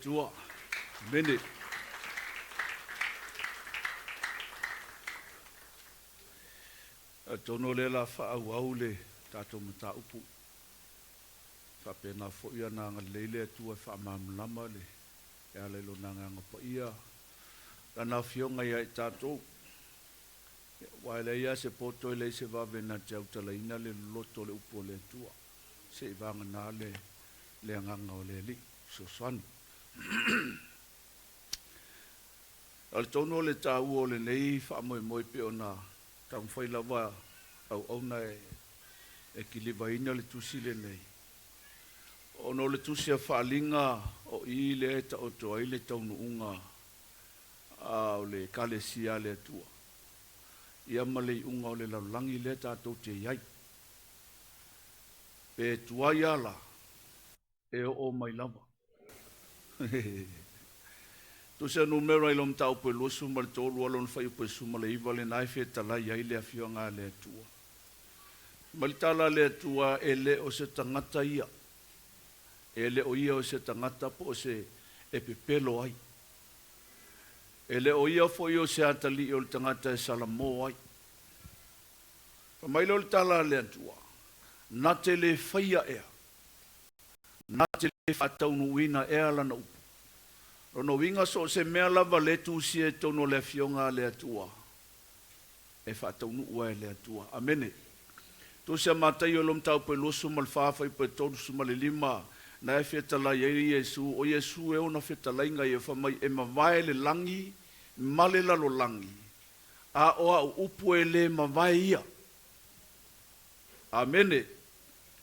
Tua, mene. Tono le la whaau le tātou MATAUPU. Whapena fo ia nā ngā leile tua whaamamulama le. Ea leilo nā ngā paia. Rana whionga ia i tātou. Waile ia se poto le se wawena te autalaina le loto le upo le tua. Se i wanga nā le anganga o le li. So swanu. Al tono le tāu o le nei whaamoe moe pe o nā tau whailawa au na e kiliwaina le tusi le nei. Ono le tusi a whaalinga o i le eta o toa i le taunu unga o le kalesia le atua. Ia malei unga o le laulangi le tātou te iai. Pe tua iala e o mai lava. Tusi anu mera ilo mtau pe lusu ma le tolu alon whai upe suma le iwa le naife tala iai le afio ngā le atua. Ma le tala le atua e le o se tangata ia. E le o ia o se tangata po o se e pepelo ai. E le o ia fo i o se atali o le tangata e salamo ai. Pa mailo le tala le atua. Na te le whaia ea. Na te le whataunu wina ea lana upu. Rono winga so se mea lava le tusi e tono le fionga le atua. E whataunu ua e le atua. Amene. Tusi a matai o lom tau pe losu mal whawhai pe tonu suma le lima. Na e whetalai e Yesu. O Yesu e ona whetalainga e whamai e mawai le langi. Male lalo langi. A oa upu e le mawai ia. Amene.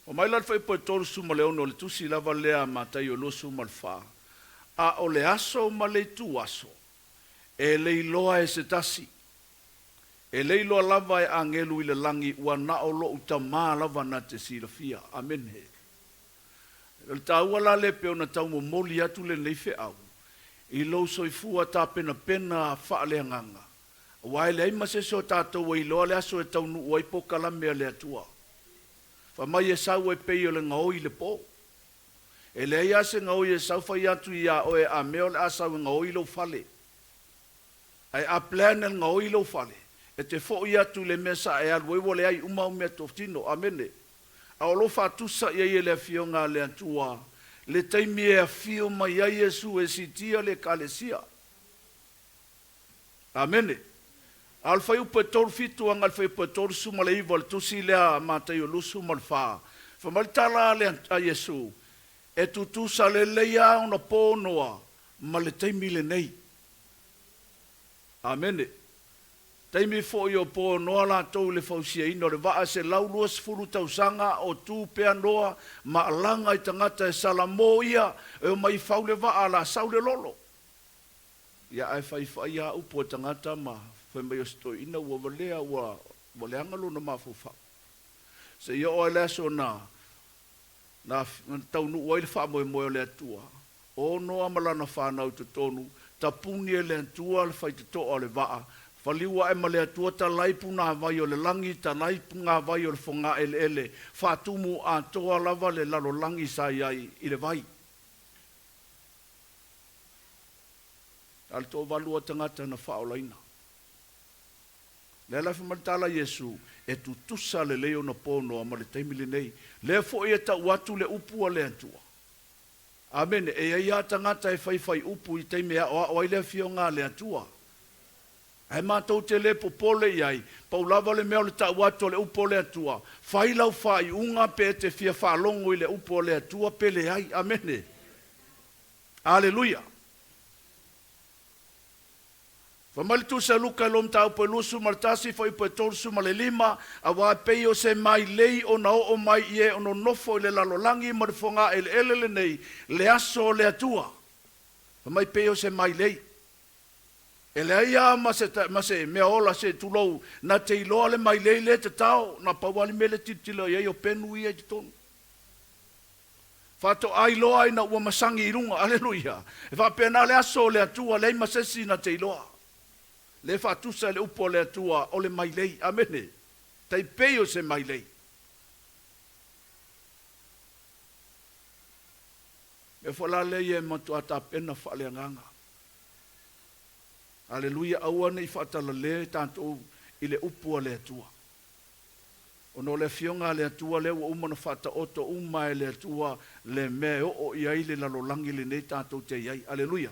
O mai lan whai pe tonu suma le ono le tusi lava lea matai o losu mal wha. A o le aso ma le tu aso. E le iloa e se tasi. E le iloa lava e Agelu i le langi ua na o lo uta maa lava na te silafia. Amen he. Le taua la le peo na tau mo moli atu le neife au. I lo soifua ta pena pena wha le nganga. Wai le ima se so tātou wa iloa le aso e tau nu ua ipo kalamea le atua. Fa mai e sau e peio le ngau i le po. E le ia se ngau i e sauwhai atu ia o e a meo le asau ngau i lo fale. Ai a plana ngau i lo fale. E te fo i atu le mesa e aluewo le ai umau mea toftino. Amene. A o lo fatusa ia i le fionga le atua. Le taimi e a fio mai a Yesu e sitia le kalesia. Amene. Alfai upe tolu fitu ang alfai upe tolu suma le iwa le tusi lea matai o lusu malfa. Famalitala le a Yesu. E tutusa le leia ona ponoa ma le taimi le nei. Amene. Taimi fo i o ponoa la tau le fausia ino le waa se laulua sifuru tausanga o tu pea noa ma alanga i tangata e salamo ia e o mai fau le waa la sau le lolo. Ia ai fai a upo tangata ma fai mai o sto ina ua walea ua waleangalo na mafufa. Se ia o eleso na tau nu oi le whaamoe moe le atua. O noa malana whanau te tonu, ta puni e le atua le whai te toa le waa. Whaliwa e ma le atua ta laipu ngā vai o le langi, ta laipu ngā vai o le whonga ele. Whatumu a toa lava le lalolagi sa iai i le vai. Al tō walua tangata na whaolaina. Le lafi maltala Yesu e tu tusa le leo na pono ma le taimi le nei. Le fo e ta watu le upu le atua. Amen. E ia tangata e whai upu i taimi a o ai le fionga le atua. Ai mātou te le popole iai. Paulava le mea le ta watu le upu le atua. Whai lau whai unga pe te fia whalongo i le upu le atua pele ai. Amen. Halleluiah. Famalitu se luka lom tau pe lusu martasi fai pe torsu ma le lima a wa peio se mai lei o na o mai ie o no nofo le lalolagi ma le fonga ele le nei le aso le atua. Famai peio se mai lei. Ele aia ma se mea ola se tulou na te iloa le mai lei le te tau na pawali mele titila ia o penu ia te tonu. Fato ai loa ina ua masangi irunga, Halleluiah. E fa pena le aso le atua le masesi na te iloa. Le fatusa le upo le atua o le mai lei, amene. Tai peio se mai lei. e whalale e matua tapena whaleanganga. Halleluiah, aua nei whatala le tātou i le upua le atua. Ono le fionga le atua le ua umana whata oto umae le atua le me o iai le lalolagi le nei tātou te iai. Halleluiah.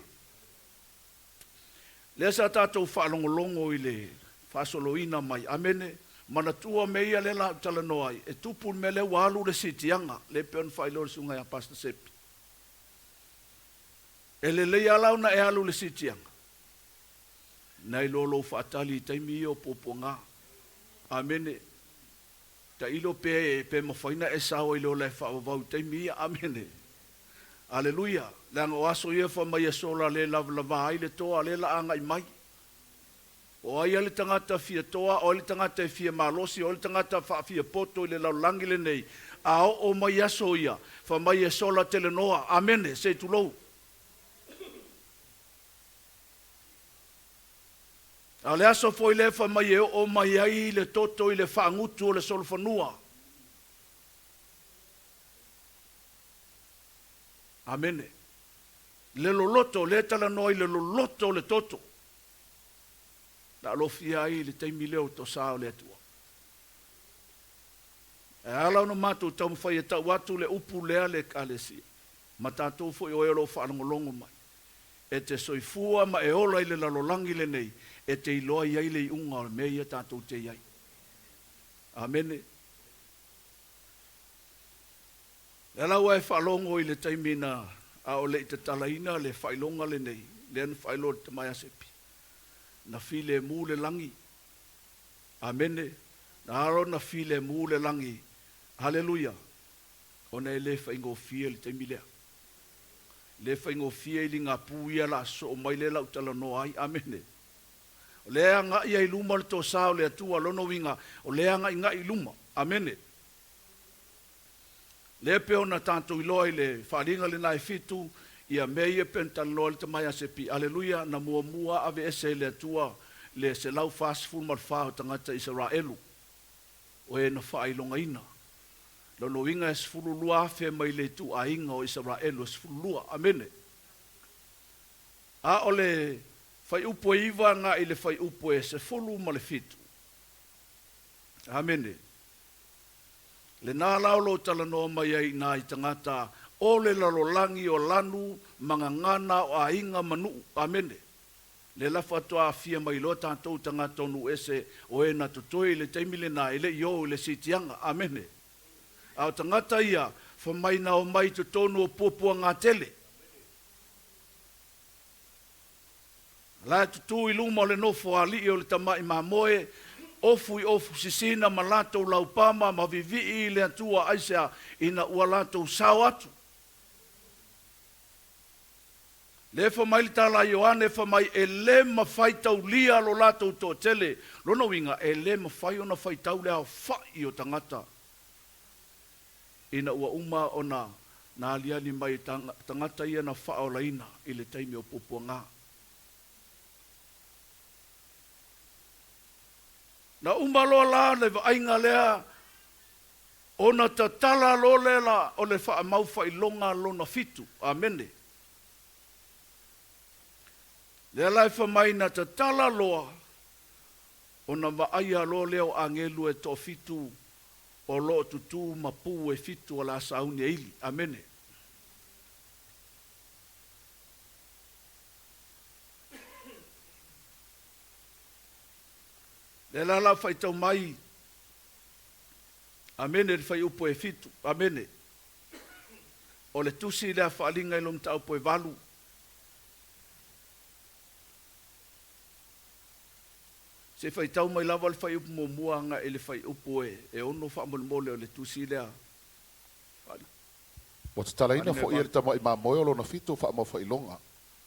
Le sa tātou whaalongolongo i le whasoloina mai. Amene, manatua meia le la talanoa ai. E tupu me le walu le sitianga, le peon whailore sunga ya Pastor Sepi. E le leia launa e alu le sitianga. Nai lolo whaatali taimi o poponga. Amene. Ta ilo pe mawhaina e sao ilo le whaavau taimi. Amene. Halleluiah. Leanga o aso ia whamai e sola le lava ai le toa le la anga i mai. O ai le tangata fia toa, o le tangata fia malosi, o le tangata fia poto i le laulangi le nei. A o mai aso ia whamai e sola tele noa. Amene. Se tulou. A le aso foi le whamai e o mai ai le toto i le whaangutu o le solfanua. Amene. Le loloto, le talanoa i le loloto le toto. La lofia ai le teimi leo to sao le atua. E ala no mātou tau mwhai e tau atu le upu lea le kalesi. Ma tātou foi o elo whaanongolongo mai. E te soifua ma e ola i le lalolangi le nei. E te iloa iai le iunga o mea ia tātou te iai. Amene. E laua e whalongo i le taimina a o le i te talaina le whailonga le nei. Le anu whailo te mai asepi. Na Filemu le langi. Amene. Na aro na Filemu le langi. Halleluiah. Ona e le whaingo fia le taimilea. Le whaingo fia i li ngā puia la so o mai le lau tala no ai. Amene. O lea nga ia i luma le tō sao le atua lono winga. O lea nga i luma. Amene. Le peo na tātou iloa i le wharinga le nai FITU. Ia mei e pentaloa le tamai asepi. Halleluiah. Na MUAMUA ave ese le atua. Le se lau fast full mal whao tangata Israelu. O e na whailonga ina. Lono winga e sfululua afe mai le tu a inga o Israelu. Sfululua. Amene. A o le fai upo e iwa nga i le fai upo e se fulu ma le FITU. Amene. Le nā laulo talanoa mai ai nā i tangata o le lalolagi o lanu mangangana o a inga manu. Amene. Le lafa toa fia mai lo tātou tangata onu ese o e na tutoi le teimile nā ele i le sitianga. Amene. Au tangata ia whamai na o mai tutonu o popua ngā tele. La tutu i luma o le nofo ali o le tamai mamoe, ofu i ofu sisina ma latou laupama ma vivi i le atua aisea ina ua latou sao atu. Le whamai li tala Ioane whamai e le mawhai tau lia lo latou tō tele, lono winga e le mawhai o na whai tau lea o whai o tangata. Ina ua uma o na aliani mai tangata ia na wha o laina i le taimi o popua ngā. Na umaloa la le vainga lea o na tatala lo lela o le faamaufaailoga lona FITU. Amene. Le lai whamai na tatala loa o na vaia lo leo Agelu e to FITU o lo tutu mapu e FITU o la sauni e ili. Amene. Le la fai tau mai. Amene le fai upo e FITU. Amene. O le TUSI le FAAALIGA i lom tau po e valu. Se fai tau mai lava le fai upo MUAMUA nga e le fai upo e ono whaamole o le TUSI le a. O te talaina fo i erita mai mamoe o lona FITU faamaufaailoga.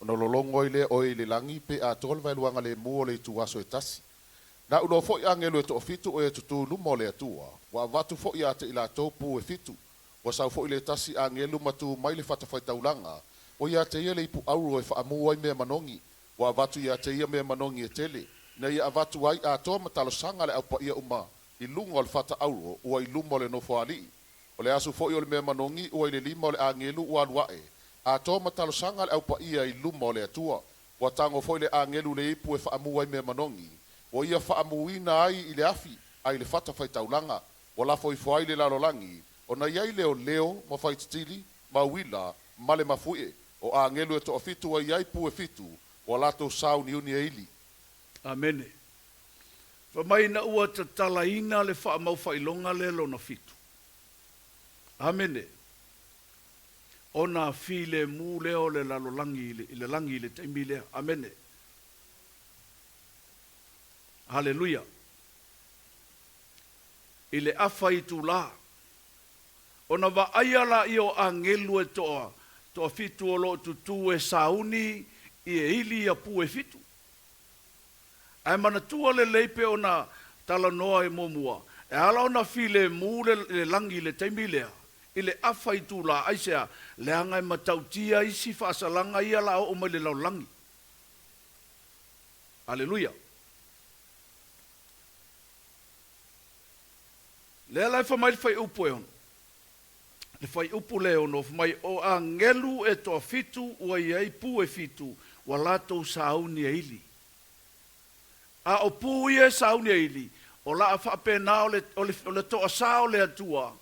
Ona lolongo i le o i le langi pe a tole vai luanga le mua o le tuaso e tasi. Na uno fo i Agelu e to FITU o e tutu luma o le atua. Wa avatu fo i ate i la taupu e FITU. Wa sau fo i le tasi Agelu matu mai le whatawhai taulanga. O i ate ia le ipu auro e faamua i mea manogi. Wa avatu i ate ia mea manogi e tele. Na ia avatu ai a toa ma talosaga le aupa ia uma. I lunga o le whata auro ua i luma o le nofo ali. O le asu fo i o le mea manogi ua i le lima o le Agelu ua aluae. A tō ma talosaga le au paia I luma o le atua. Ua tango foi le Agelu le ipu e faamu ai me manogi. Ua ia faamuina ai I le afi, ai le fata faitaulanga. Ua lafo I foai le lalolagi. Ona iai leo leo, ma faititili, ma wila, ma le mafue. O Agelu e toa fitu ai ai pu e fitu. Ua lato sauni uni e ili. Amene. Whamai na ua tatala ina le faamaufaailoga le LONA FITU. Amene. Ona Filemu leo le lalolagi le langi le taimi lea. Amene. Halleluiah. Ile afa itula. Ona va ayala io Agelu e toa fitu o lo tutu e sauni I e ili a pu e fitu. Ai mana tua le leipe ona tala noa e MUAMUA. E ala ona Filemu le langi le taimi lea. Ile afa itula aisea le anga e matautia isi faasalanga ia la o mai le laulangi. Halleluiah. Le lai whamai le whai upu e ono. Le whai upu le ono whamai o Agelu e toa fitu ua iai pu e fitu wa lato sauni e ili. A o pu ia sauni e ili o la a whapena o le toa sao le atua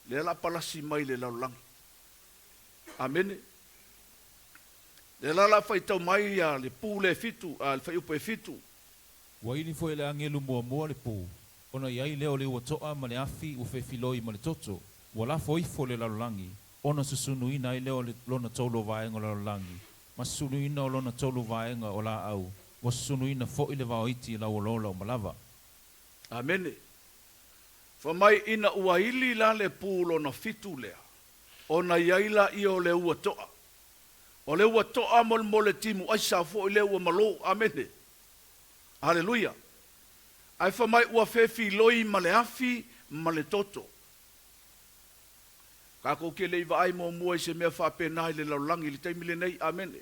le la palasi mai le laulangi. Amene. Le la la whai tau mai a le pu le fitu, a le whai upu e fitu. Wa ili foi le Agelu MUAMUA le pu. Ona iai leo le ua toa ma le afi u whewhiloi ma le toto. Wa la foifo le lalolagi. Ona susunuina ai leo le lona tolo vaenga o lalolagi. Ma susunuina o lona tolo vaenga o la au. Wa susunuina fo ile vaoiti la ualola o malava. Amene. Whamai ina ua ili la le pu lona fitu lea. Ona iaila I o le ua toa. O le ua toa mo le timu aisa fo I le ua malo. Amene. Halleluiah. Ai whamai ua whewhiloi ma le afi ma le toto. Kako ke le iwa ai MUAMUA I se mea whapena I le laulangi le taimi le nei. Amene.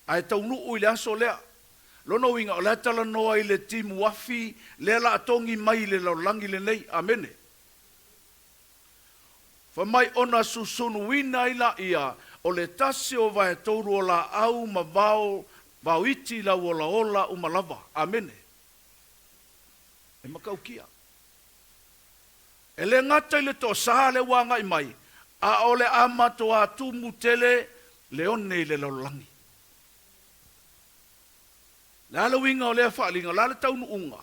Ai taunu ui le aso lea. Lono winga o le tala noa I le timu afi le la atongi mai le laulangi le nei. Amene. Whamai ona susunu wina ila ia o le tasi o vai touru o la au ma vau iti la ola ola o malava. Amene. E makau kia. E le ngata I le to saha le wanga I mai. A o le amato a tumu tele le one I le laulangi. Le ala winga o le faalinga, la le taunu unga.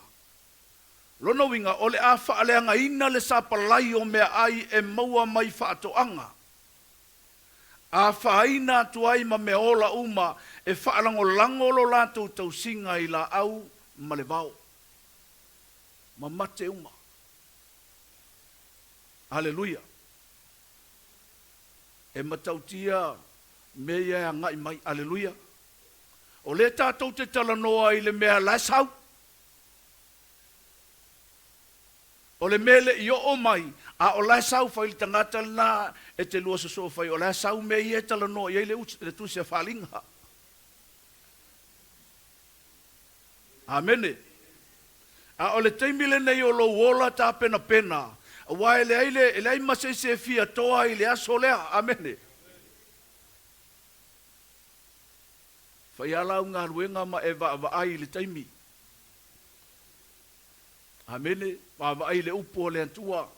Lono winga o le a faaleanga ina le sapalai o mea ai e maua mai faatoanga. A faaina tuai ma me ola uma e faalango langolo lato tausinga I la au ma le vau. Ma mate uma. Halleluiah. E matautia mea ngai mai. Halleluiah. O le tātou te tala noa I le mea lasau. O le mele I o mai. A o lasau whai le tangata na e te lua so whai. O lasau mea I e tala noa I le TUSI. Amene. A o le teimile nei o lo wola ta pena pena. A wai le aile, ele ai masai se fia toa I le aso lea. Amene. Whai alau ngā ruenga ma e wa ai le taimi. Amene. Wa ai le upo le antua.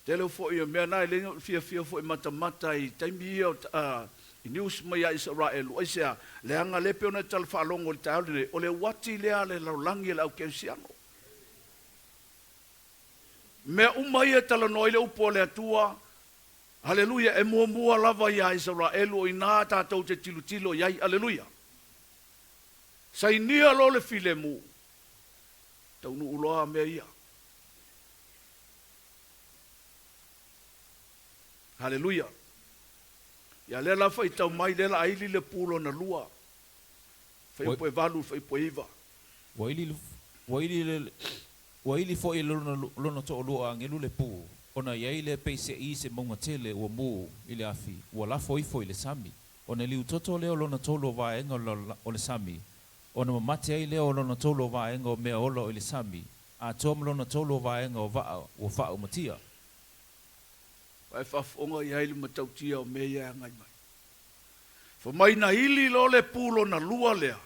Tele fo I mea nai le fia fo I mata I taimi I news mai a Israel. O isea le anga lepe ona tal whaalongo le taule. O le wati lea le laulangi le au keusiano. Mea umai e tala noi le upo le atua. Halleluiah. E MUAMUA lava ia Israel o ina tātou te tilo iai. Halleluiah. Sainia lo le Filemu. Taunu uloa mea ia. Halleluiah. Ia lela fai tau mai lela aili le pulo na lua. Fai upo e valu, fai upo iwa. Waili fo I lona to lua Agelu le pu. Ona iai le peise I se maunga tele ua mu I le afi. Ua la foi I le sami. Ona liu toto leo lona tolo vaenga o le sami. Ona mamate ai leo lona tolo vaenga o mea ola o le sami. A tom lona tolo vaenga o vaa o faa o matia. Vai whafonga I haile matautia o mea ngai mai. Fa mai na ili lo le pulo na lua lea.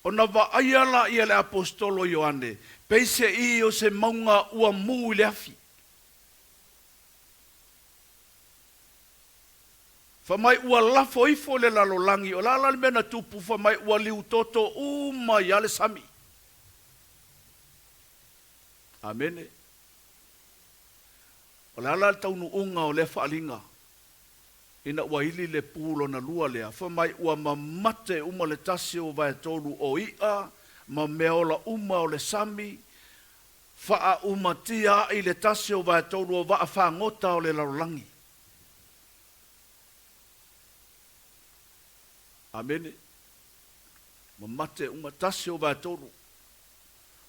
O na va aiala ia le apostolo Ioane. Peise I o se maunga ua mu le afi. Fa mai ua lafo ifo le lalolagi. O lala le mena tupu fa mai ua liu toto uma ia le sami. Amene. O lala le taunu unga o le FAAALIGA. Ina ua ili le pulo na lua lea. Fa mai ua mamate uma le tasi o vai tolu o ia. Ma meola uma o le sami. Faa umatia I le tasi o vai tolu o va whaangota o le lalolagi. Amene. Mamate uma tasi o vai tolu.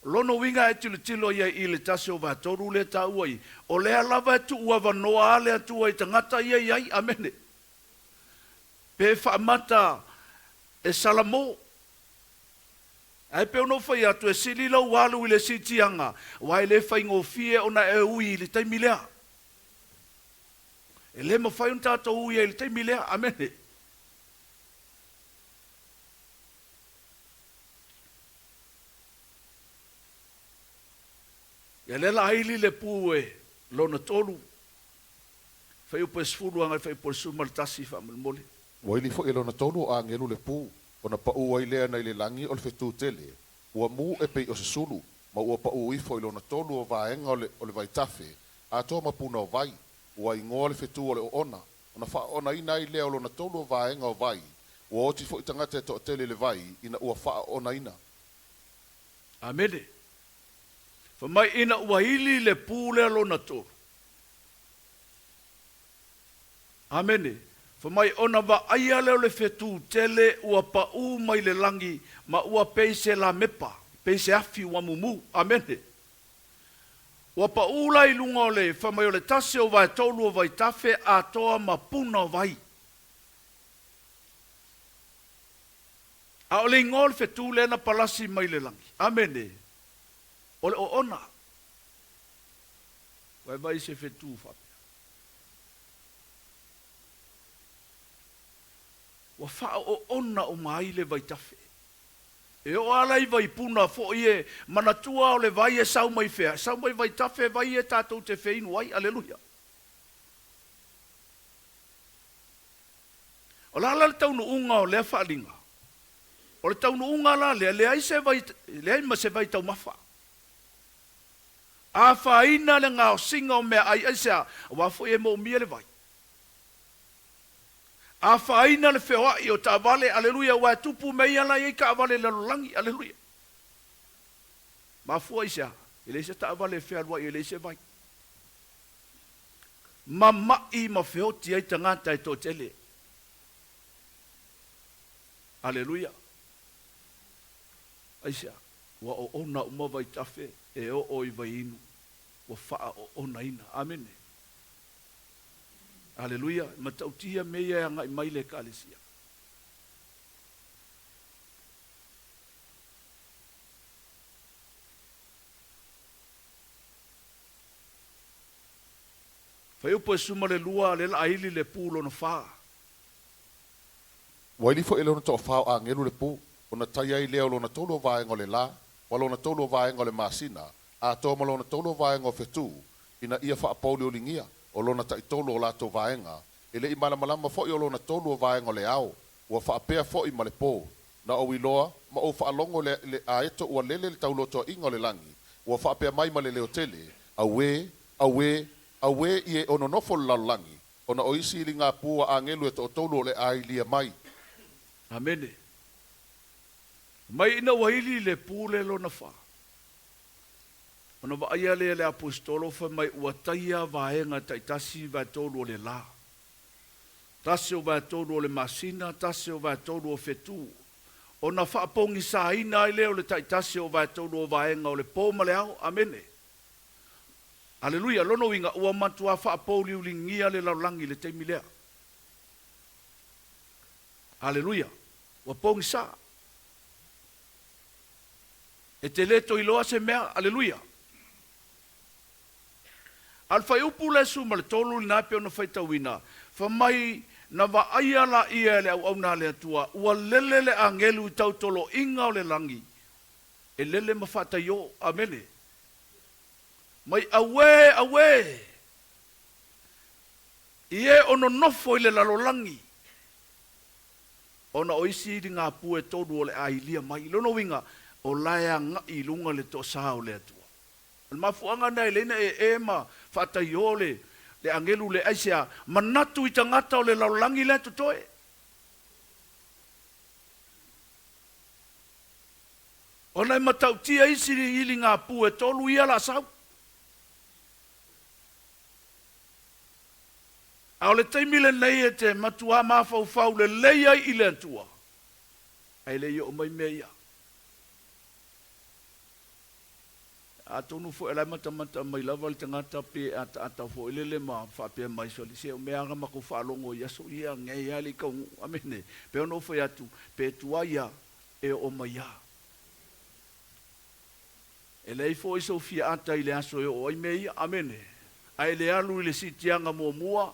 Lono winga tilo ia I le tasi o vai tolu le tau ai. O lea lava tu ua vanoa ale atu ai tangata ia. Amene. Pe whaamata e salamo. Ai pe ono whai atu e sili lau walu I le sitianga. Wai le whai ngofie ona e ui le taimilea. E le ma whai un tata ui e le taimilea. Amene. Ia le la haili le pu e lona tolu. Whai upo e sfuru anga whai upo e sumaltasi whaamulmole. Waili fo ilona tolu a Agelu le pu. Ona pa ua ilea na ile langi o le FITU tele. Ua mu e pei o se sulu. Ma ua pa ua ifo ilona tolu o vaenga o le vaitafe. A toa mapuna o vai. Ua ingoa le FITU o le o ona. Ona fa ona ina ilea o lona tolu o vaenga o vai. Ua oti fo itangata e to tele le vai. Ina ua fa ona ina. Amene. Fa mai ina ua ili le pu le lona tolu. Amene. Fa mai ona va aia leo le FITU tele ua pa u mai le langi ma ua peise la mepa, peise afi ua mumu, amene. Ua pa u lai lunga o le, fa mai o le tase o vai tolu o vai tafe a toa ma puna o vai. A o le ingol FITU le na palasi mai le langi, amene. O le o ona. Vai se FITU fape. Wa faa o ona o mai le vai tafe. E o alai vai puna fo ie manatua o le vai e sau mai fea. Sau mai vai tafe vai e tātou te feinu ai. Halleluiah. O la le taunu unga o le FAAALIGA. O le taunu unga la le ai se vai, le ai ma se vai tau mafa. A whaina le ngā o singa o mea ai aisea. Wa fo e mo mia le vai. A whaina le whewa I o ta vale, aleluia, wa tupu mei ala I ka vale lalolagi, aleluia. Ma fua isa, ele se ta vale whea lua ele se vai. Ma mai ma whioti ai tangata I to tele. Aleluia. Aisa, wa o ona uma vai tafe, e o oi vai inu, wa faa o ona ina, amene. Halleluiah, matautia meia ngai mai le kalesia. Fai upo e suma le lua le la aili le pulo no faa. Waili fo ilona to fao a Agelu le pu. Ona tai ai leo lona tolu o vaenga o le la. Walona tolu o vaenga o le masina. A toa malona tolu o vaenga o FITU. Ina ia faa pauli o lingia. O lona tai tolu o lato vaenga. Ele I malamalama fo I o lona tolu o vaenga o le ao. Ua faa pea fo I ma le po. Na o iloa, ma o faa longo le aeto ua lele le tauloto inga o le langi. Ua faa pea mai ma le leo tele. Awe I e ono nofo le lalolagi. Ona o isi ili ngā pua a Agelu e to tolu o le ailia mai. Amene. Mai ina waili le pule lona fa. Ona va aia le apostolo fa mai ua taia vaenga taitasi va tolu o le la. Tasi o va tolu o le masina, tasi o va tolu o FITU. Ona fa pongi sa ina I leo le taitasi o va tolu o vaenga o le poma le au. Amene. Halleluiah, lono winga ua matua fa poli ulingia le lalolagi le taimilea. Halleluiah. Ua pongi sa. E te leto iloa se mea, aleluia. Al fai upu le suma le tolu na pe ona fai tauina. Fa mai na va aia la ia le au na le atua, ua lele le angelu i tautolo inga o le langi, e lele mawhata yo, amene. Mai awe, ie ono nofo i le lalolagi, ona oisi di ngā pue tolu o le ailia mai, lono winga, o laia ngai lunga le to sao le atua. Le mafuanga nei leina e ma whata yo le angelu le aisia, manatu i tangata o le lalolagi le tutoe. Ona i matautia isi ili ngā pue tolu ia la sau. A o le taimile nei e te matua mawhau le leia i le atua. Ai leia o mai mea ia. A tonu fo e lai matamata mai lava le tangata pe ata fo elele ma whapea mai soli. Se o mea mako whalongo i aso ia ngai ali kau amene. Pe ono fo atu pe tua ia e o mai ia. E lei fo iso fia ata i le aso e o ai mea ia amene. Ai le alu i le sitianga mua.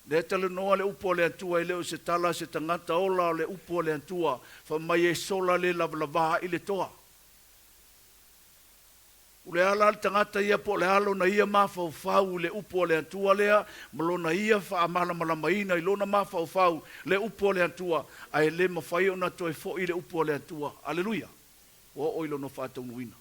Le tale noa le upo le atua i leo se tala se tangata ola le upo le atua fa mai e sola le lavlavaha i le toa. Ule ala le tangata ia po le alo na ia mawhau le upo le atua lea malona ia wha amala malamaina i lona mawhau le upo le atua ai le mawhai o na toe fo i le upo le atua. Halleluiah. O oilo no whātau nuina.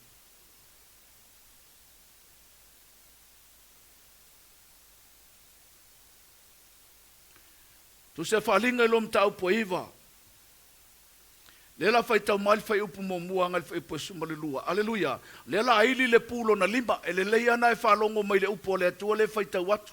Tu se whalinga i lom tau po iwa. Lela whai tau mai whai upu MUAMUA ngai whai po sumalilua. Halleluiah. Lela aili le pulo na lima. Ele leia na e whalongo mai le upo le atua le whai tau atu.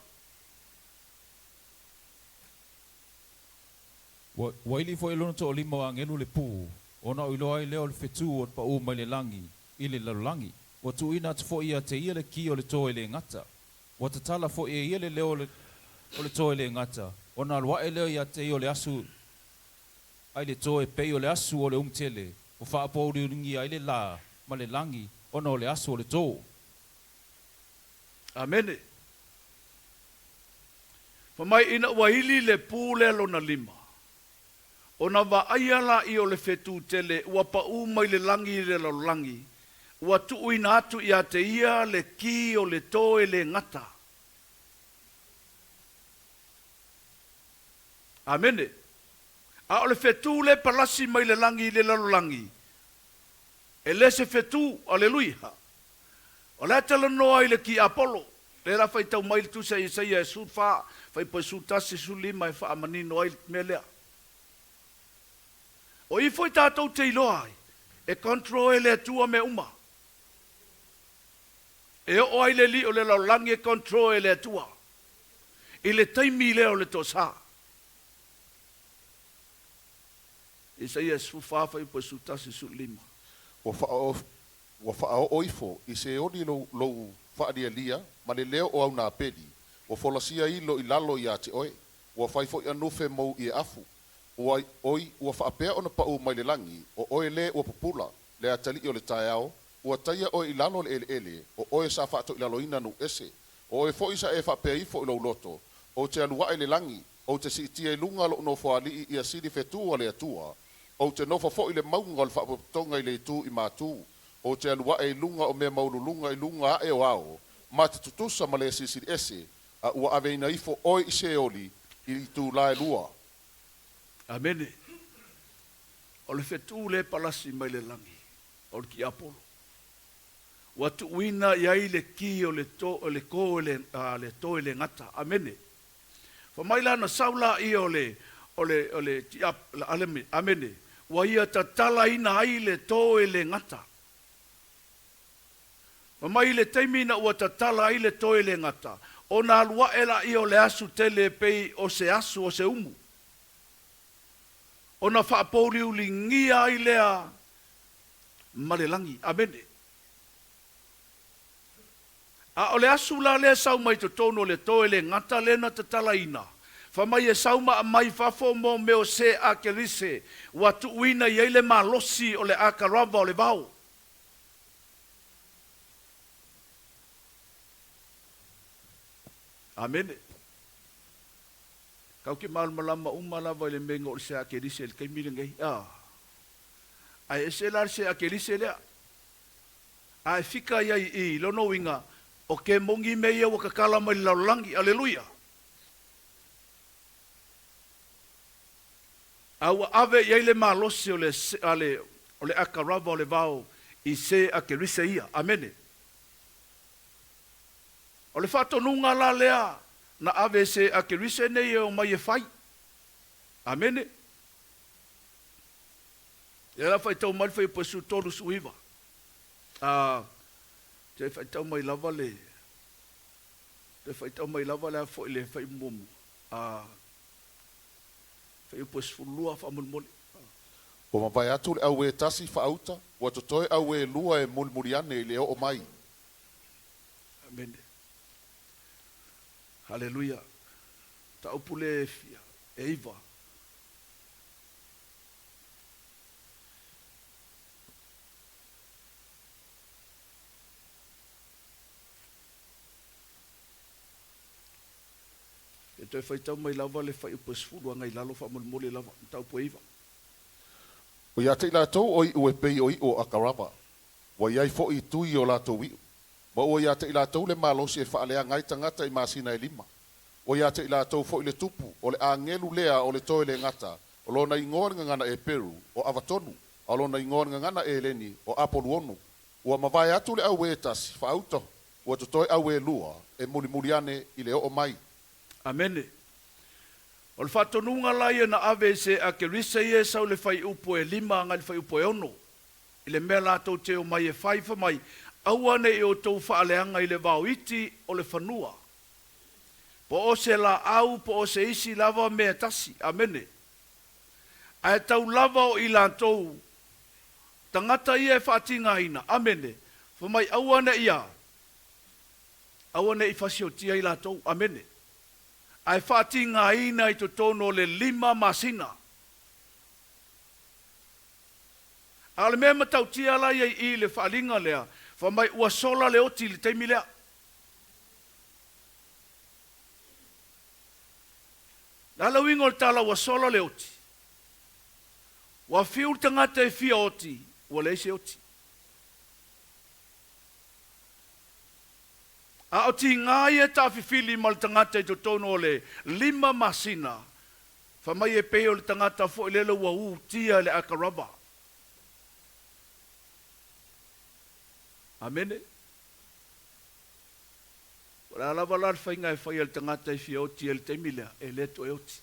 Waili fo ilona to lima o angelu le pū. Ona iloa i leo le FITU o pa u mai le langi. I le lalolagi. Wa tu ina atu fo ia te ia le ki o le toe le ngata. Wa tatala fo ia le leo o le toe le ngata. Ona alwa e leo ia te o le asu. Ai le toe pei o le asu o le tele. O wha apo ringi ai le la. Ma le langi. Ona o le asu o le tō. Amene. Famai ina wahili le pū le lona lima. Ona wa aiala i o le FITU tele. Ua pa u mai le langi le lalolagi. Ua tu ina atu ia te ia le ki o le toe le ngata. Amene. A o le FITU le palasi mai le langi le lalolagi. E le se FITU, Halleluiah. O le tala noa i le ki Apollo. Le ra fai tau mai le tusa i saia e su faa. Fai pa su tasi su lima e faa manino ai me lea. O i foi tātou te iloa ai. E kontroe le atua me uma. E o ai le li o le lalolagi e kontroe le atua. I le taimi leo le tosa. Isaia su fafa i pa su tasi su lima. Wa fa'ao oifo i se oni lo fa'alialia ma le leo o au nā peli. Wa folasia ilo i lalo i ate oe. Wa faifo i anufe mou i afu. Oi ua whaapea ona pau mai le langi o oe le ua popula le atali o le taiao ua taia oe i lalo le ele o oe sa whaato i lalo ina nu ese o oe fo isa e whaapea i fo i lau loto o te alua i le langi o te sitia i lunga lo no FAAALIGA i a siri fetua le atua o te nofa fo i le maunga o le whaapotonga i le tu i mātu o te alua i lunga o mea maululunga i lunga e o ao ma te tutusa ma le sisiri ese a ua aveina i fo oe i se oli i tu lae lua. Amene. O le FITU le palasi mai le langi. O le ki Apollo. Watu uina iai le ki o le ko le to le ngata. Amene. Fa mai lana saula i o le amene. Wa ia tatala ina ai le to le ngata. Fa mai le taimina ua tatala ai le to le ngata. O na alua ela i o le asu tele pei o se asu o se umu. Ona whaapori uli ngia ai lea malelangi. Amene. A o le asu la lea sau mai to tono le toe le ngata lena te talaina. Whamai e sau ma mai whafo mo meo se a kerise. Watu uina i eile ma losi o le akarava o le vau. Amene. Kau ke malama lava le mengo o se ake rise le kaimile ngai. Ai ese lar se ake rise lea. Ai fika iai I lono inga o ke mongi me ia waka kala mai lalolagi. Halleluiah. Awa ave iai le malose o le akarava o le vao I se ake rise ia. Amene. O le whatonunga la lea na ave se ake rise nei o mai e whai. Amene. E la whai tau mai whai pasu tolu suiva. Te whai tau mai lava le. Te whai tau mai lava le a fo le whai mumu. Whai pasu fulua whamulmoli. O mawai atu le au e tasi whaauta, wa totoe au e lua e mulmuriane I le o mai. Amene. Halleluiah. Taupule fia. Eiva. E toi whai tau mai lava le whai upasfulu angai lalo whamulmoli lava. Taupu eiva. O ia te ilatou oi ue pei oi o akarava. Wa iai fo I tui o latou iu. Ma o ia te ilatou le malosi e whaalea ngai tangata I masina e lima. O ia te ilatou fo I le tupu o le angelu lea o le toe le ngata. O lona ingoa ngana e peru o avatonu. O lona ingoa ngana e leni o apoluonu. Ua mawai atu le au e tasi whaauta. Ua totoe au e lua e mulimuliane I le o mai. Amene. O le whatonunga lai na ave se a ke risa I e sau le whai upo e lima ngai le whai upo e ono. I le mea lātou te o mai e whaifa mai. Auane I o tau whaaleanga I le vau iti o le whanua. Po o se la au, po o se isi lava mea tasi. Amene. Ai tau lava o I lātou. Tangata ia e whaatinga ina. Amene. Fa mai auane ia. Auane I whasio tia I lātou. Amene. Ai whaatinga ina I to tono le lima masina. Ale mea matau tia la I le whaalinga lea. Fa mai ua sola le oti le teimi lea. Nala wingo le tala ua sola le oti. Wa fiu tangata e fia oti. Ua leise oti. A oti ngai e tawhifili ma le tangata I to tono le lima masina. Fa mai e peo le tangata fo ilele ua tia le akaraba. Amene. Wala lava lar whainga e whai al tangata I fia oti el teimilea, e leto e oti.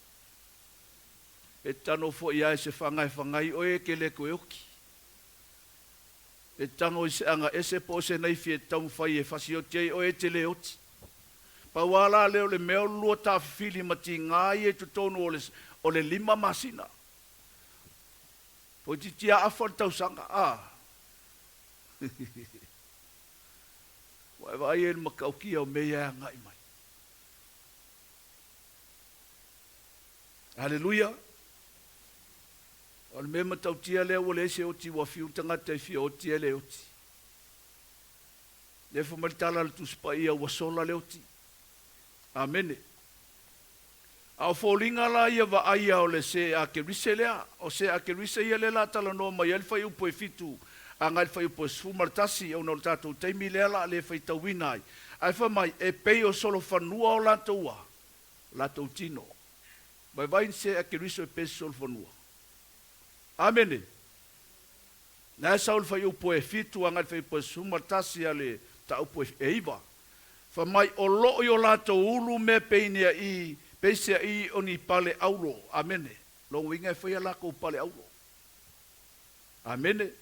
E tano fo ia e se whangai o e ke leko e oki. E tango I se anga e se po se nei fia tau whai e whasi oti o e tele oti. Pa wala leo le meo lua ta whili mati ngai e tutono o le lima masina. Po ti tia afal tau sanga, Wai vai e makaukia o mea ngai mai. Halleluiah. O le mea matautia lea o le se oti wa fiu tangata I fia oti e le oti. Le whamaritala le tuspaia wa sola le oti. Amene. Au fōlinga la ia wa aia o le se a ke rise lea. O se a ke rise ia le la tala no mai el whai upo e fitu. A ngai whai upo sfumartasi au na le tātou teimi lea la le whai tauina ai. Ai whamai e pei o solo whanua o lātou a. Lātou tino. Mai vain se a ke riso e pesi solo whanua. Amene. Nā saul whai upo e fitu a ngai whai upo sfumartasi a le ta upo e iwa. Whamai o loo o lātou ulu me peinia I pesia I oni pale auro. Amene. Longo inga e whai alako pale auro. Amene.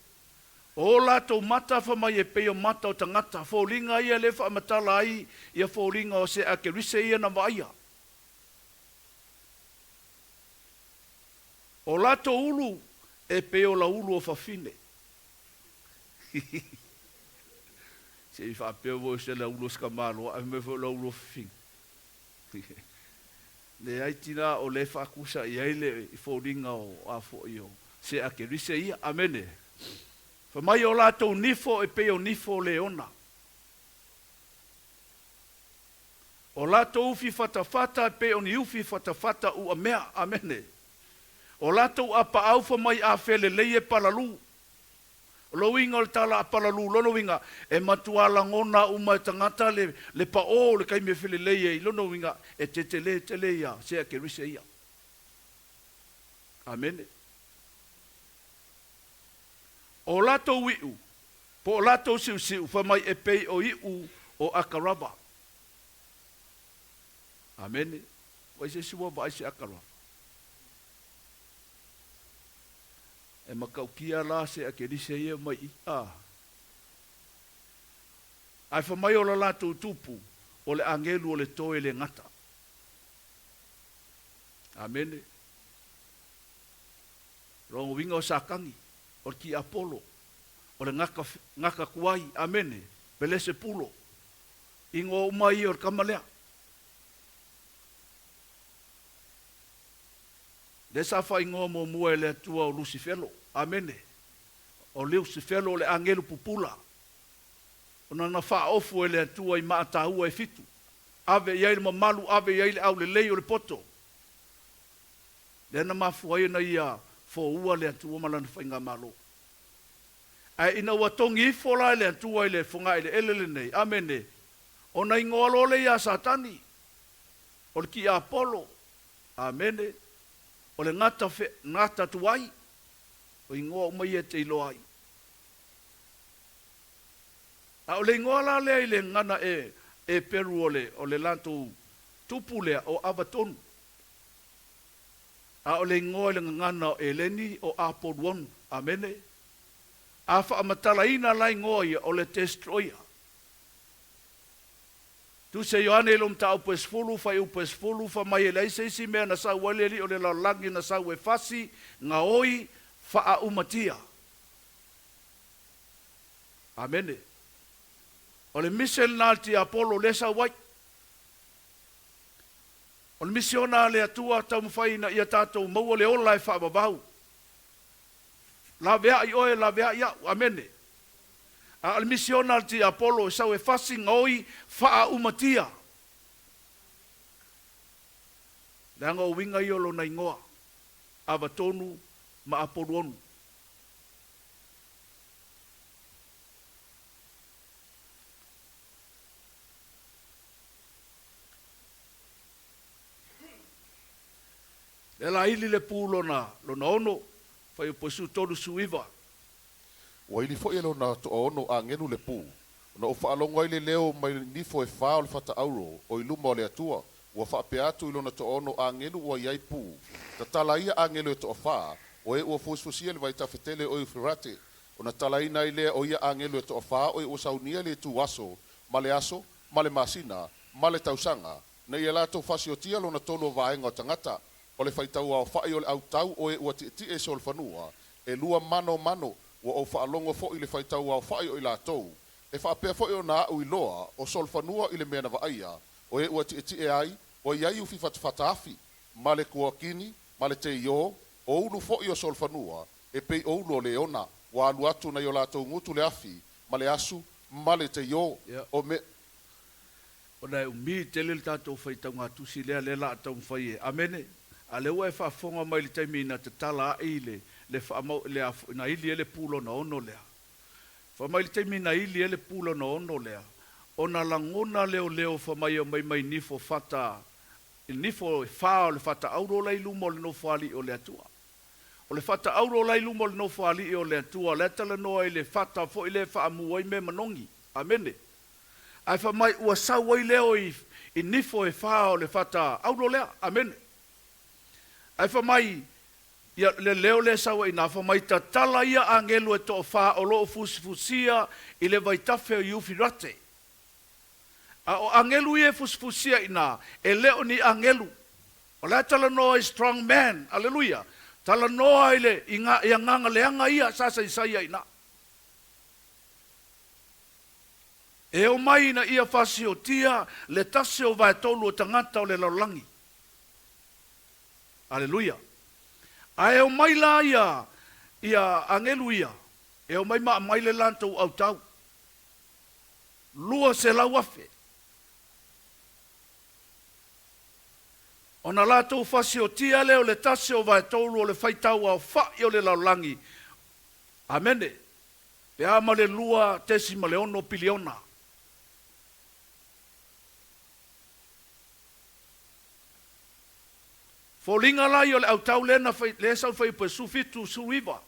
O lātou mata whamai e peo mata o tangata. Fōlinga ia le whaamatala ai. Ia fōlinga o se ake rise ia na waia. O lātou ulu e peo la ulu o whawhine. Se I whapeo wo se la ulu skamalo. A me la ulu o whawhine. Le aitina o le whakusa I aile I fōlinga o a fo I o. Se ake rise ia. Amene. Whamai o lātou nifo e peo nifo le ona. O lato ufi fatafata pe o ni ufi fatafata u amea, amene. O lato apa aufa mai a fele leie palalu. O lo winga o le tala a palalu, lono winga, e matuala ngona uma tangata le pa o le kai me fele leie, lono winga, e te tele ia, sea ke rise ia. Amene. O lato wiu, po o lato siu, fa mai e pei o iu o akaraba. Amene. O se siwa ba se akaraba. E makaukia la se a kerise ia mai a. Ai fa mai o la lato tupu, o le angelu o le toe le ngata. Amene. Rongo winga o sakangi, o ki Apollo, o le ngaka kuai, amene, pele se pulo, ingo umai o kamalea. Le safa ingo mo mua le atua o Lucifelo, amene, o Lucifelo le angelu pupula, o na faa ofu le atua i MATAUPU e FITU, ave iai le mamalu, ave iai le au le lei o le poto, le na mafuai na ia, fo ua le atua malana whainga malo. Ai ina ua tongi ifola le atua le funga le elele nei. Amene. O na ingoa lole ia satani. O le ki Apollo. Amene. O le ngata tuai. O ingoa umai e te ilo ai. A o le ingoa la lea le ngana e peru o le lanto tupu lea o avatonu. A o le ngoe le ngana e leni o apodwon, amene. A wha amatalaina lai ngoe o le destroyer. Tu se yoane lom ta upesfulu, fa upesfulu, fa mai e leise mea na sa waleli o le lalolagi na sa we fasi, nga oi, fa a umatia. Amene. O le misel nalti Apollo lesa wai. O le misiona le atua tau mwhaina ia tātou maua le ola e whaababau. La vea i oe, la vea ia, amene. A le misiona le ti Apollo e sau e fasi ngoi wha umatia. Le anga o winga i olo na ingoa. Avatonu ma apodonu. E la ili le pū lona ono, whai o posu tonu suiva. Wa ili fo lona to ono a ngelu le pū. Na o whaalonga ile leo mai nifo e wha o le whata auro o iluma o le atua. Ua whaapea atu ilona to ono a ngelu o iai pū. Tatala ia a ngelu e to wha. O e ua fosfosia le vaita whetele o i whirate. O na talaina ile o ia a ngelu e to wha o e ua saunia le tu aso. Male aso, male masina, male tausanga. Na ia lato fasiotia lona tonu o vaenga o tangata. O le whaitau au whai o le au tau o e ua ti e sol whanua, e lua mano ua o whaalongo fo i le whaitau au whai o i la tau. E whaapea fo i o na au i loa o sol whanua i le mea na waaia, o e ua ti e ai, o iai ufi Fitiafiafi, ma le kuakini, ma le te io, o unu fo i o sol whanua, e pei o unu o le ona, wa alu atu na i o la tau ngutu le afi, ma le asu, ma le te io, o me... O na umi tele le tātou whaitau ngā tusi lea le la atau mwhai e. Amene. A le ua e whaafonga mai le taimi na Tatala le Faamau na ili ele pulo na ono lea. Wha mai le taimi na ili ele pulo na ono lea. O na langona leo wha mai o mai nifo fata, nifo wha o le fata auro lai lumo le no whaali o le atua. O le fata auro lai lumo le no whaali o le atua, le tala noa i le fata fo i le faamu i me manogi. Amene. Ai wha mai ua sau ai leo i nifo e wha o le fata auro lea. Amene. Ai wha mai, le leo le sawa ina, wha mai tatala ia angelu e to wha o loo fusifusia i le vaitafe o iufi rate. A o angelu i e fusifusia ina, e leo ni angelu. O le tala noa i strong man, Halleluiah. Tala noa i le, i nganga leanga ia, sasa isaia ina. E o mai ina ia fasi o tia, le tase o vai tolu o tangata o le lalolagi. Halleluiah. Ai o mai la ia angelu ia. E o mai mai le lantou au tau. Lua se lau afe. Ona lātou whasi o tia leo le tase o vai tolu o le whaitau au whai o le lalolagi. Amene. Pe ama le lua tesi ma le ono piliona. Fōlinga lai o le au tau lena le sau whai pe su fitu su iwa.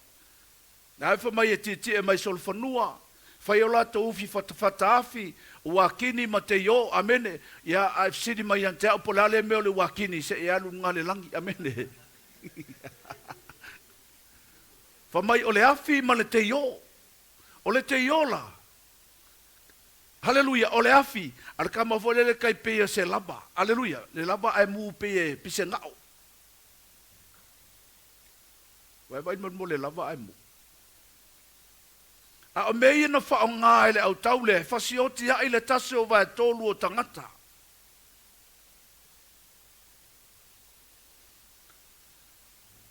Na haifa mai e titi e mai sol whanua. Whai o lātou ufi Fitiafiafi Uakini ma te yo, amene. Ia a sidi mai an te au polale meo le wakini se e alu ngale langi, amene. Whamai o le afi ma le te yo. O le te yo la. Halleluiah, o le afi. Al kama vole le kai peia se laba. Halleluiah, le laba ai mu peia pise ngao. Wai mo le lava ai mu. A o mei na wha o ngā ele au taule, whasioti hai le tase o vai tolu o tangata.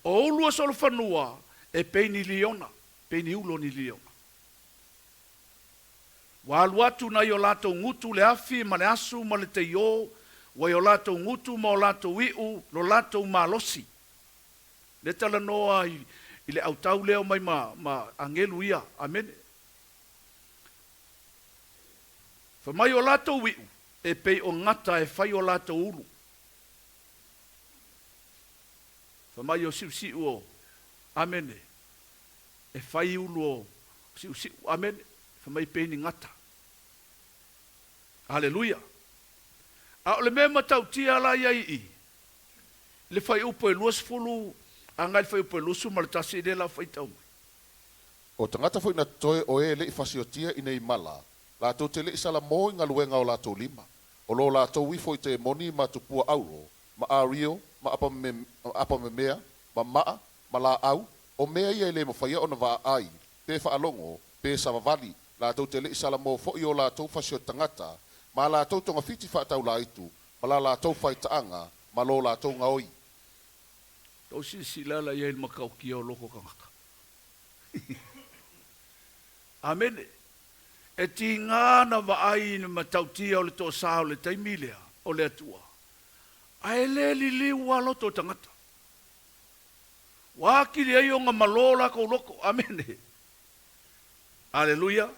O ulua solo whanua e peini liona, peini ulo ni liona. Walu atu na i o lato ngutu le afi, ma le asu, ma le te yo, wa i o lato ngutu, ma o lato iu, lo lato malosi. Le tala noa i le au taule o mai ma angelu ia, amene. Whamai o lato wiu, e pei o ngata e whai o lato ulu. Whamai o siu o, amene. E whai ulu o siu, amene. Whamai pei ni ngata. Halleluiah. A o le mea matau tia la iai i. Le whai upo e luas fulu, a ngai whai upo e lusu, ma le tasi e la whai tau. O tangata fwoi na toe o e le i fasiotia i nei mala, la tau te le isala mo i ngaluenga o la tau lima. O lo la tau wifo i te moni ma tupua auro, ma a rio, ma apa me mea, ma maa, ma la au, o mea ia i le mawhaia o na waa ai, pe whaalongo, pe savavali, la tau te le isala mo fo i o la tau fasio tangata, ma la tau tonga fiti whaatau la itu, ma la tau whai taanga, ma lo la tau ngaoi. Tau si lala ia il makau kia o loko kangaka. Amene. E ti ngāna wa ai ni matautia o le tō sāo le taimilea o le atua. A e le li liu alo tō tangata. Waki le ai o ngā malola kou loko. Amene. Halleluiah.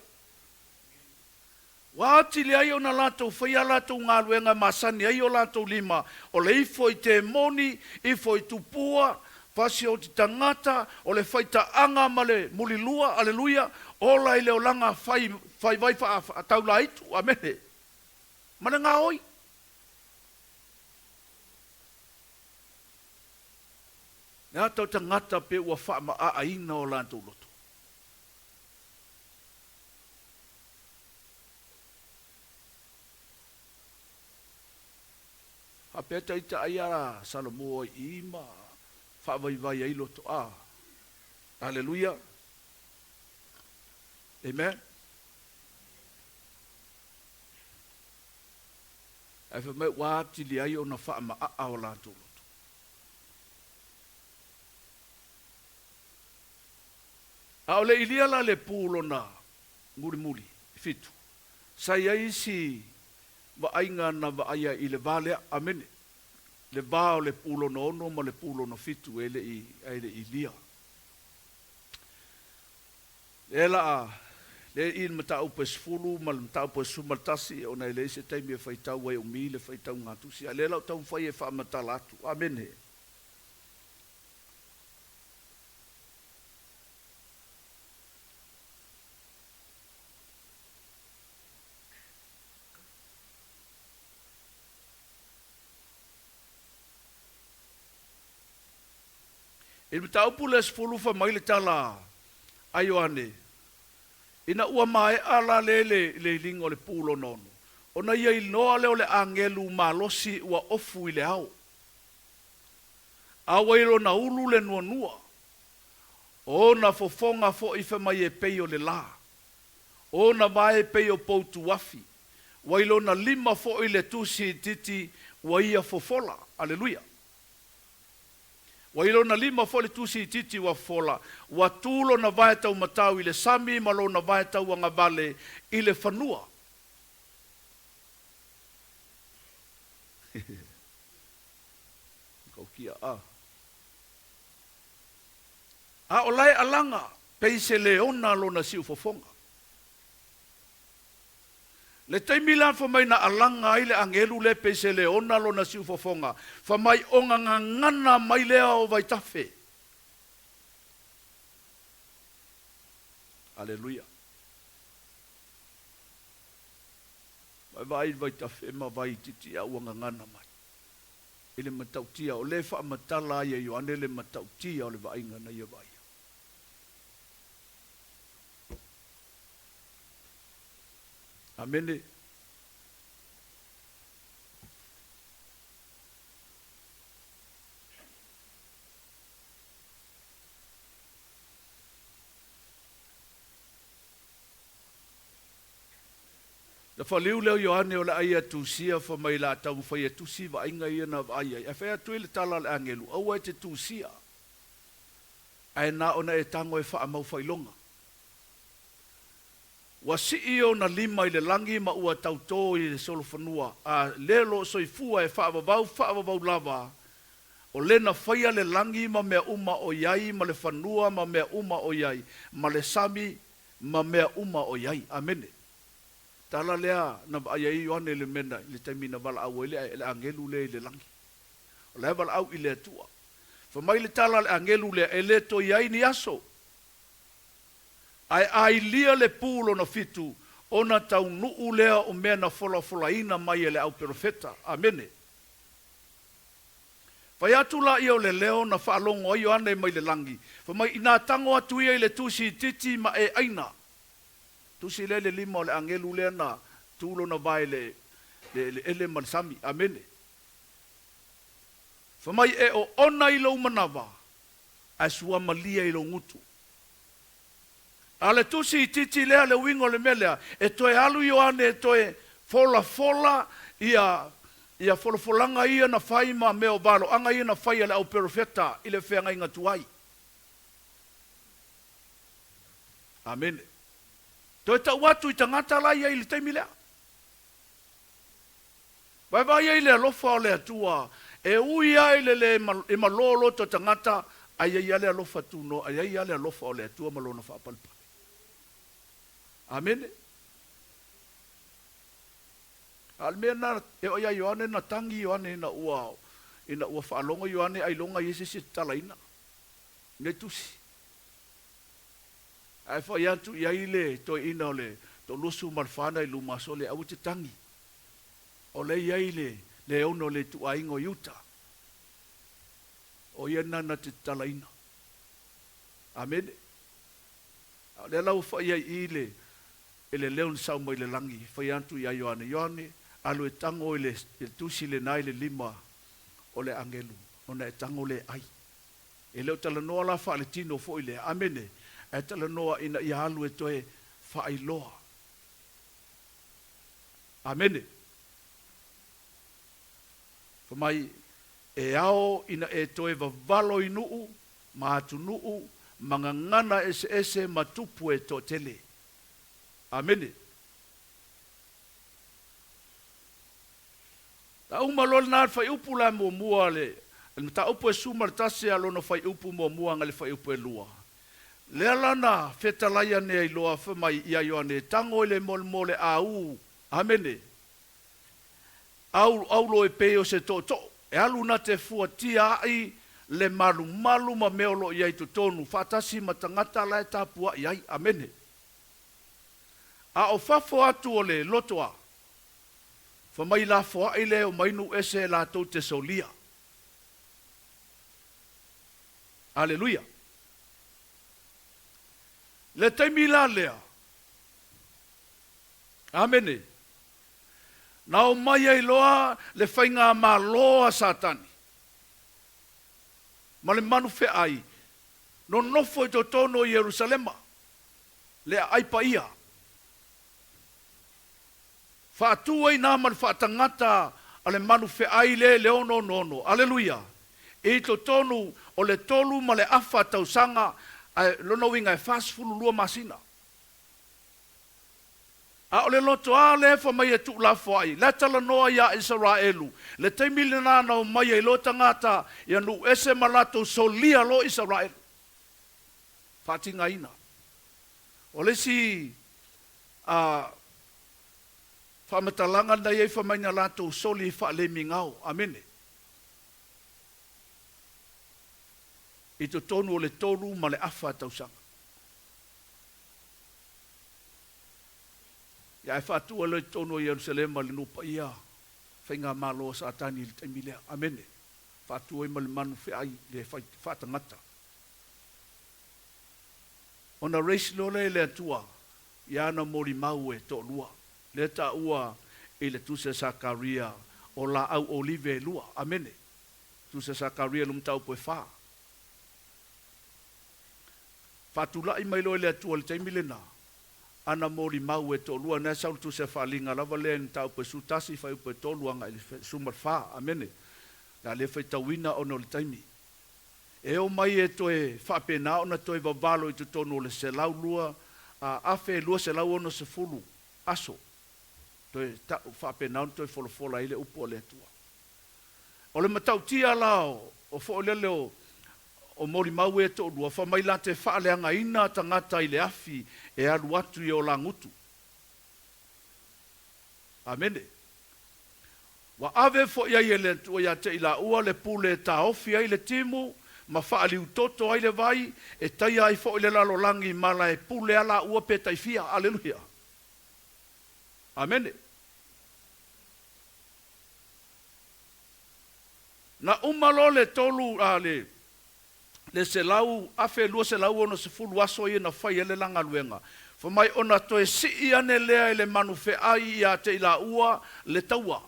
Wati le ai o na lato whaia lato ngā luenga masani ai o lato lima. O le ifo i te moni, ifo i tupua, Fasi o ti tangata, o le whaita anga ma le mulilua, aleluia, ola i leo langa whai vai wha taula itu, amene. Mana ngā oi. Nā tau tangata pe ua wha ma a aina o lantou loto. Hapeta ita aiara Salomo i ima. Fa vai ai loto a. Halleluiah. Amen. Ai fa mai wa ti li ai ona fa ma a o la to loto. A ole ilia la le pulo na muri fitu. Sai ai si va ainga na va aia i le vale amene. Le bao le pulo no ono ma le pulo no fitu ele i lia. Ela le in mataupu sfulu ma mataupu sumaltasi ona ele se taimi e faitau e umi le faitau ngā tusi. Ale lau tau fai e whaamatala atu. Amen. E mataupu le sfulu fa mai le tala aioane. Ina ua mai ala le lingo le pulo nono. Ona ia inoa leo le angelu malosi ua ofu i le au. Awa ilo na ulu le nuanua. Ona fofonga fo ife mai e peio le la. Ona mai peio poutu wafi. Wa ilo na lima fo i le tusi titi wa ia fofola. Halleluiah. Wa ilo na lima fo le tusi titi wa fola. Wa tulo na vai tau matau i le sami malo na vai tau anga vale i le fanua. kia a. A o lai alanga, peise leona lo na siu fofonga. Le taimila fa mai na alanga ile angelu le peise leona lo na siu fofonga. Fa mai onga ngana mai lea o vai tafe. Halleluiah. Vai vai tafe ma vai titi a uanga ngana mai. Ile matautia o le fa matala ia Ioane le matautia o le vainga na ia vai. Amene. Da faliu leo Ioane o le aia tusia fa mai la tau fai tusi va inga ia na aia. E fai atu le tala le angelu. Au e te tusia. Ai na ona e tango e faamaufaailoga. Wa si'io na lima i le langi ma ua tautō i le solofanua. A lelo soifua e faavavau lava. O lena faia le langi ma mea uma o iai, ma le fanua ma mea uma o iai, ma le sami ma mea uma o iai. Amene. Tala lea na aiai Ioane le mena le taimina wala au ele angelu le langi. O le wala au i le atua. Fa mai le tala le angelu le ele to iai ni aso. Ai lia le pulo na fitu ona tau nuu lea o mea na fola ina mai ele au profeta. Amene. Fai atu la ia o le leo na whaalongo o Ioane mai le langi. Fa mai ina tango atu ia i le tusi titi ma e aina. Tusi le lima o le angelu lea na tulo na vai le ele mansami. Amene. Fa mai e o ona i lo manawa. A sua malia i lo ngutu. Ale tusi titi lea le wingo le melea. E toe alu Ioane e toe fola ia folanga ia na fai ma meo balo. Anga ia na fai ale au profeta i le whenga inga tuai. Amen. Toi ta watu i tangata la ia i le taimi lea. Vai ia i le alofa o le atua. E ui ai le malolo to tangata. Ai ia le alofa tuno. Ai ia le alofa o le atua malona whaapalpa. Amen. Almena e o ia Ioane na tangi Ioane na ua whaalonga Ioane ai longa Iese se talaina. Ne tusi. Ai whai atu iai le toi ina o le to lusu marwhana i lumaso le au te tangi. O le iai le ono le tuaingo Utah. O ia nana te talaina. Amen. Le lau whai ai ele leon sau mai le langi. Whai atu ia Ioane. Alu e tango le tusi le nai le lima o le angelu. Ona e tango le ai. E leo tala noa la wha le tino fo i le. Amene. E tala noa ina i alu e toe whaailoa. Amene. Whamai e ao ina e toe vavalo i nuu, maatu nuu, mangangana ese matupu e to tele. Amene. Ta umalol na fai upu la mua le. Ta upu e sumartase alo no fai upu mua ngale fai upu e lua. Le alana fetalaia ne i loa whamai ia Ioane. Tango le mole au. Amene. Au lo e peo se to. E alu na te fua tia ai le malu ma meolo iai to tonu. Faatasi matangata la e tapua iai. Amene. A o fafo atu o le lotoa. Whamai la foa i leo mainu ese la tau te solia. Halleluiah. Le taimi la lea. Amene. Nao mai ai loa le whainga ma loa satani. Ma le manu fe ai. No nofo i to tono i Jerusalema. Le ai paia. Faatua i nāman faatangata ale manu fe ai le leono nono. Halleluiah. E to tonu o le tolu ma le afa tausanga lono winga e fast fulu lua masina. A ole loto a le fa mai tu la foi. La tala noa ya Israelu. Le te milina na o mai lo tangata ya nu ese malato solia lo Israel. Fatinga ina. Ole si fa matalanga na ye fa mai na lato soli fa le mingau. Amen. Ito tonu ole tonu ma le afa tausanga. Ya fatu ole tonu Yerusalem le no paia. Fainga malo sa tani le temile. Amen. Fatu e mal manu fe ai le fata ngata. Ona race lole le tua. Ya na mori mau e to lua. Le ta ua e le tuse Sakaria o la au olive lua. Amen. Tuse Sakaria lum tau poe fa. Fatula i mai lo le tua le temile na. Ana mori mau e to lua na sau tu se falinga lava le tau pe sutasi fa pe to lua nga sumar fa amene la le fe tawina ono le taimi e o mai e to e fa pena ona to e vavalo i to no le se lau lua a fe lua se lau ono se fulu aso to e ta fa pena to e folo fola ile upo le tua o le matau tia lao o fo le leo o mori mau e to lua fa mai la te fa le anga ina tangata ile afi e alu atu i o la ngutu. Amene. Wa ave fo ia i le tua ia te ila ua le pule ta ofi ai le timu, ma faali utoto ai le vai, e tai ai fo ile lalolagi mala e pule ala ua pe taifia. Halleluiah. Amene. Na umalo le tolu le selau afe lua selau ono se fulu aso i na fai ele langa luenga. Fa mai ona toe si i ane lea ele manu fe ai i a te ila ua le taua.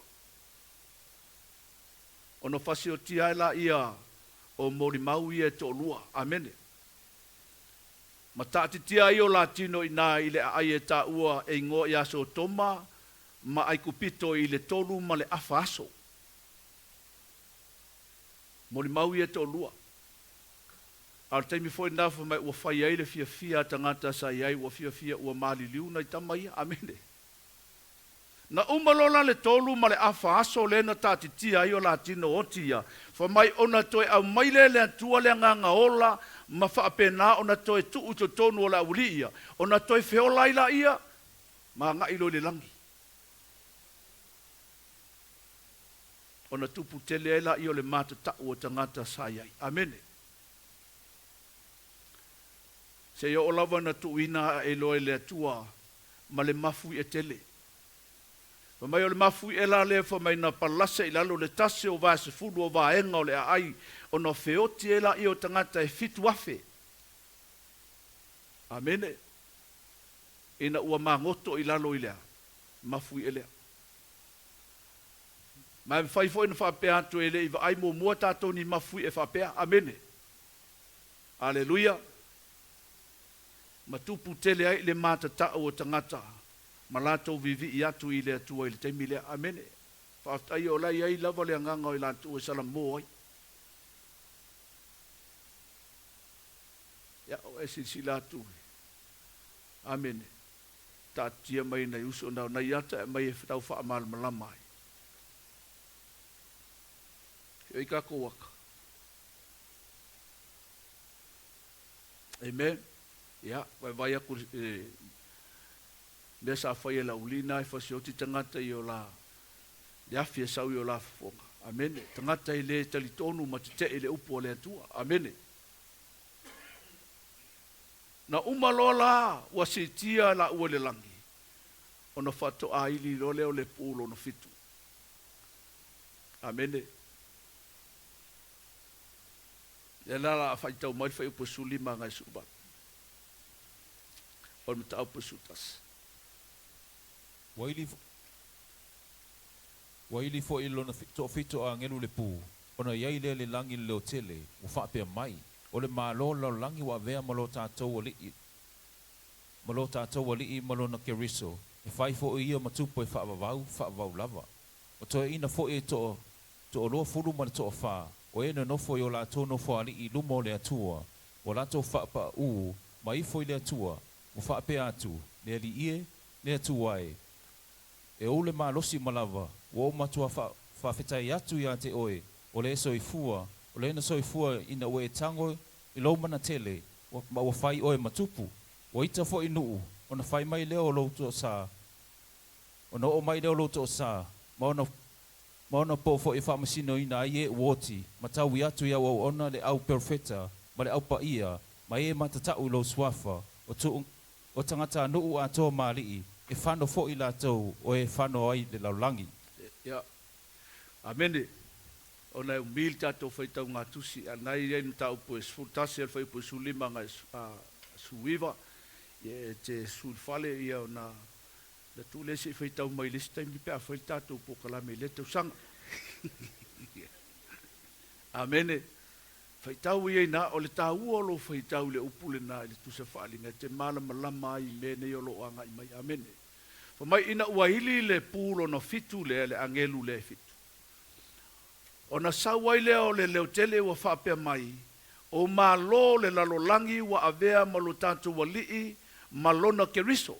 Ono fasi o tia ela ia o mori mau i e to lua. Amene. Ma taati tia i o latino i na i le ai e ta ua e ngo i aso toma ma ai kupito i le tolu ma le afa aso. Mori mau i e to lua. Al taimi foi na fa mai ua fai ai le fia tangata sa iai ua fia ua mali liu na i tamai. Amene. Na umalola le tolu ma le afa aso le na tati tia i o latino otia. Fa mai ona toe au maile le atua le nganga ola ma fa apena ona toe tu uto tonu o la uli ia. Ona toe feola ila ia ma nga ilo le langi. Ona tupu tele ila i o le mata ta ua tangata sa iai. Amene. Se yo olava na tuina e loe le atua ma le mafu e tele. Fa mai o le mafu e la le fa mai na palase i lalo le tase o vase fulu o vaenga o le ai o na feoti e la i o tangata e fituafe. Amene. Ina ua mangoto i lalo i lea. Mafu e lea. Mai fai fo ina whapea atu e le i va ai mo mua tato ni mafu e whapea. Amene. Halleluiah. Ma tupu tele ai le matata o tangata. Ma lato vivi i atu i le atua i le teimi le amene. Whaftai o lai ai lava le anganga o i lato o salamo ai. Ia o esi si lato. Amene. Tatia mai na uso nao na iata mai e whatau wha amal malamai. Hei kako waka. Amen. Ya, vai aku desa fai la ulina e fasioti tangata i o la ya fie sau i o la fonga. Amen. Tangata i le talitonu ma te i le upo le atua. Amen. Na umalola wasitia la ua le langi. Ona fato a ili lo leo le pulo no fitu. Amen. Ya la faitau mai fai upo sulima ngai subat. O MATAUPU sutas. Waili fo i lona fito a ngelu le pu. Ona iai le langi leo tele. U whaapea mai. O le malo langi wa vea malo tātou ali. Malo tātou ali malo na keriso. E whai fo i ia matupo e whaavau lava. O toi ina fo i to loa furu mana to wha. O ena nofo i o la tō nofo ali i lumo le atua. O la tō whaapa u. Ma i fo i le atua. O whaapea atu, le ali ie, le atu ai. E ole malosi malava, o matua whawhetai atu ia te oe, o le soifua, o le ena soifua ina oe tango i lau mana tele, o whai oe matupu, o ita fo inuu, o na whai mai leo lo to sa, o na o mai leo lo to sa, ma ona po fo i whamasino ina ai e uoti, ma tau i atu ia o ona le au perfeta, ma le au paia, ma e matatau lo swafa, o tangata nuu a toa marii, e whano fo i la tau, o e whano ai le lalolagi. Ya. Amene. Ona umil tato whaitau ngā tusi, anai rei mtau po e sfurtasi al whai po sulima ngā suwiva, e te sulfale ia o na tu lesi whaitau mai lesi taimi pia whai tato po kalame le tau sanga. Amene. Whaitau ia ina o le tā uolo whaitau le upule na le tusa whaalinga, te malama lama ai mene o lo anga i mai. Amene. Whamai ina uahili le pūlo no fitu le angelu le fitu. O na sauai leo le leo tele wa whapea mai, o malo le lalolagi wa avea malo tātou wa lii, malona ke riso.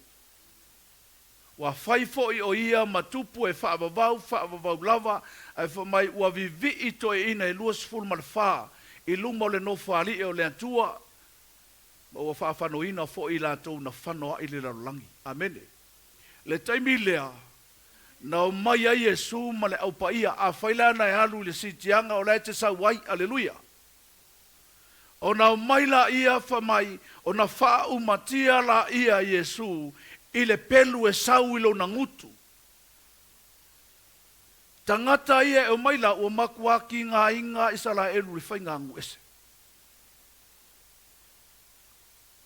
Wa whaifo i o ia matupu e whaavavau lava, ai whamai ua vivi i to e ina e luas fulu malwha, i luma o le no whaali e o le atua, ma ua whaafano ina fo i lātou na whanoa i le lalolagi. Amene. Le taimi lea, na o mai ai Yesu ma le au paia a whaila na e alu le sitianga o le te sauai, Halleluiah. O na o mai la ia whamai, o na wha umatia la ia Yesu, i le pelu e sau ilo na ngutu. Tangata ia e o mai la o makuaki ngā inga isa la elu le whainga ngu ese.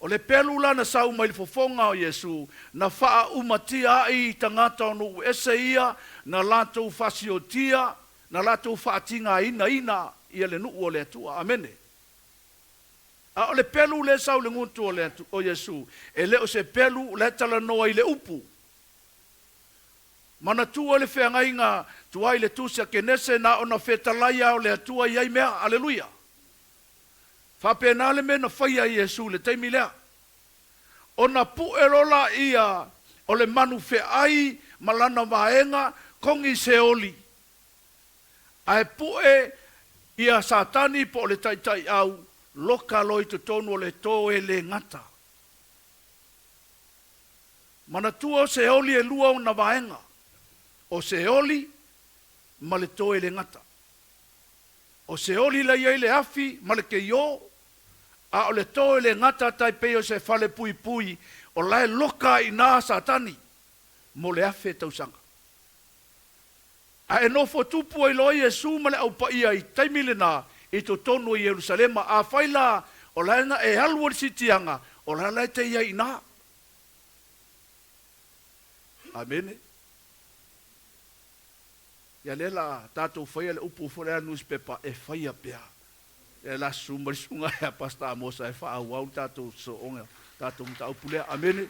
O le pelu la na sau mai le fofonga o Yesu, na wha umatia ai tangata o nu ese ia, na lato fasiotia, na lato whaatinga ina ia le nuu o le atua. Amene. A o le pelu le sau le ngutu o Yesu, e le o se pelu le tala noa i le upu. Mana tua le whengainga, tuai le tusia kenese na ona whetalaia o le atua iai mea, Halleluiah. Whapenale me na whaia Yesu le teimi lea. O na puerola ia o le manu ai malana vaenga kongi seoli. Ai pue ia satani po le taitai au loka loi to tonu o le to e le ngata. Mana tua seoli e lua o na vaenga. O seoli ma le to e le ngata. O seoli la ia le afi ma le ke yo. A o le toe le ngata tai peo se fale pui pui, o lae loka i nā satani, mo le afe tausanga. A e no fotupu ai loa Yesu ma le au paia i taimile nā, i to tonu i Jerusalema, a whaila o lae na e halua sitianga, o lae te ia i nā. Amene. Ia lela tātou whaia le upu wharea newspaper e whaia pea. E la sumarisunga e pasta mosa e wha au tātou so onga, tātou mta upulea. Amene.